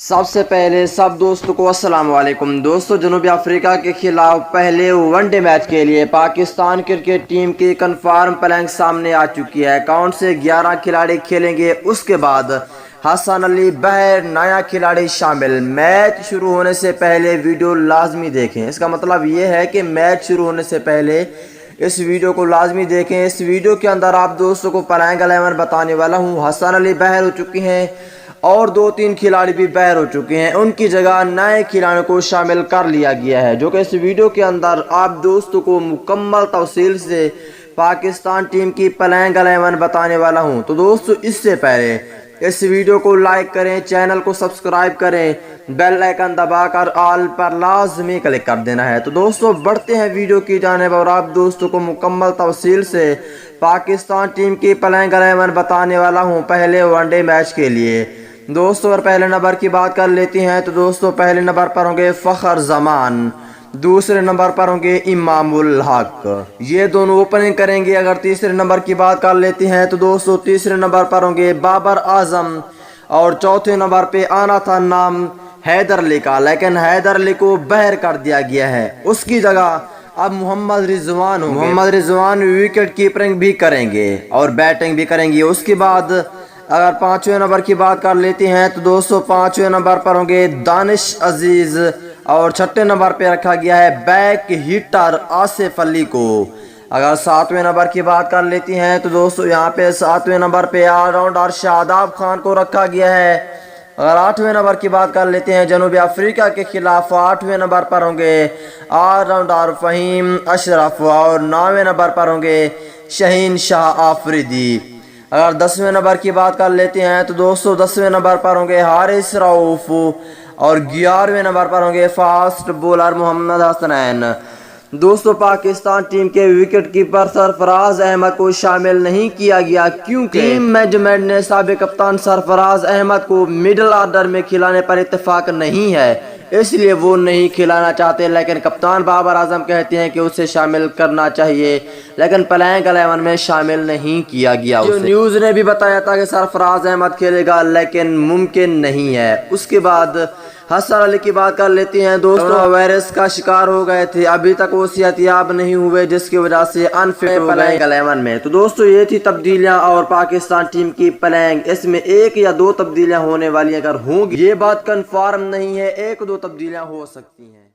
سب سے پہلے سب دوستوں کو السلام علیکم دوستو، جنوبی افریقہ کے خلاف پہلے ونڈے میچ کے لیے پاکستان کرکٹ ٹیم کی کنفرم پلینگ سامنے آ چکی ہے۔ اکاؤنٹ سے 11 کھلاڑی کھیلیں گے، اس کے بعد حسن علی بہر نیا کھلاڑی شامل۔ میچ شروع ہونے سے پہلے ویڈیو لازمی دیکھیں، اس کا مطلب یہ ہے کہ میچ شروع ہونے سے پہلے اس ویڈیو کو لازمی دیکھیں۔ اس ویڈیو کے اندر آپ دوستوں کو پلینگ 11 بتانے والا ہوں۔ حسن علی بہر ہو چکی ہیں اور 2-3 کھلاڑی بھی باہر ہو چکے ہیں، ان کی جگہ نئے کھلاڑیوں کو شامل کر لیا گیا ہے، جو کہ اس ویڈیو کے اندر آپ دوستوں کو مکمل تفصیل سے پاکستان ٹیم کی پلینگ 11 بتانے والا ہوں۔ تو دوستو، اس سے پہلے اس ویڈیو کو لائک کریں، چینل کو سبسکرائب کریں، بیل آئیکن دبا کر آل پر لازمی کلک کر دینا ہے۔ تو دوستو، بڑھتے ہیں ویڈیو کی جانب اور آپ دوستوں کو مکمل تفصیل سے پاکستان ٹیم کی پلینگ 11 بتانے والا ہوں پہلے ون ڈے میچ کے لیے۔ دوستو، اگر پہلے نمبر کی بات کر لیتے ہیں تو دوستو پہلے نمبر پر ہوں گے فخر زمان، دوسرے نمبر پر ہوں گے امام الحق، یہ دونوں اوپننگ کریں گے۔ اگر تیسرے نمبر کی بات کر لیتے ہیں تو دوستو تیسرے نمبر پر ہوں گے بابر اعظم، اور چوتھے نمبر پہ آنا تھا نام حیدر علی کا، لیکن حیدر علی کو باہر کر دیا گیا ہے، اس کی جگہ اب محمد رضوان ہوں گے۔ محمد رضوان وکٹ کیپرنگ بھی کریں گے اور بیٹنگ بھی کریں گے۔ اس کے بعد اگر پانچویں نمبر کی بات کر لیتے ہیں تو دوستو پانچویں نمبر پر ہوں گے دانش عزیز، اور چھٹے نمبر پہ رکھا گیا ہے بیک ہیٹر آصف علی کو۔ اگر ساتویں نمبر کی بات کر لیتے ہیں تو دوستو یہاں پہ ساتویں نمبر پہ آل راؤنڈر شاداب خان کو رکھا گیا ہے۔ اگر آٹھویں نمبر کی بات کر لیتے ہیں جنوبی افریقہ کے خلاف آٹھویں نمبر پر ہوں گے آل راؤنڈر فہیم اشرف، اور نویں نمبر پر ہوں گے شہین شاہ آفریدی۔ اگر 10ویں نمبر کی بات کر لیتے ہیں تو دوستو 10ویں نمبر پر ہوں گے حارث رؤف، اور 11ویں نمبر پر ہوں گے فاسٹ بولر محمد حسنین۔ دوستو پاکستان ٹیم کے وکٹ کیپر سرفراز احمد کو شامل نہیں کیا گیا کیونکہ ٹیم مینجمنٹ نے سابق کپتان سرفراز احمد کو مڈل آرڈر میں کھلانے پر اتفاق نہیں ہے، اس لیے وہ نہیں کھلانا چاہتے، لیکن کپتان بابر اعظم کہتے ہیں کہ اسے شامل کرنا چاہیے، لیکن پلینگ 11 میں شامل نہیں کیا گیا۔ جو نیوز نے بھی بتایا تھا کہ سرفراز احمد کھیلے گا، لیکن ممکن نہیں ہے۔ اس کے بعد حسن علی کی بات کر لیتے ہیں۔ دوستو وائرس کا شکار ہو گئے تھے، ابھی تک وہ صحت یاب نہیں ہوئے، جس کی وجہ سے انفٹ ہو گئے پلینگ 11 میں۔ تو دوستو یہ تھی تبدیلیاں اور پاکستان ٹیم کی پلینگ، اس میں 1 یا 2 تبدیلیاں ہونے والی اگر ہوں گی، یہ بات کنفرم نہیں ہے، 1-2 تبدیلیاں ہو سکتی ہیں۔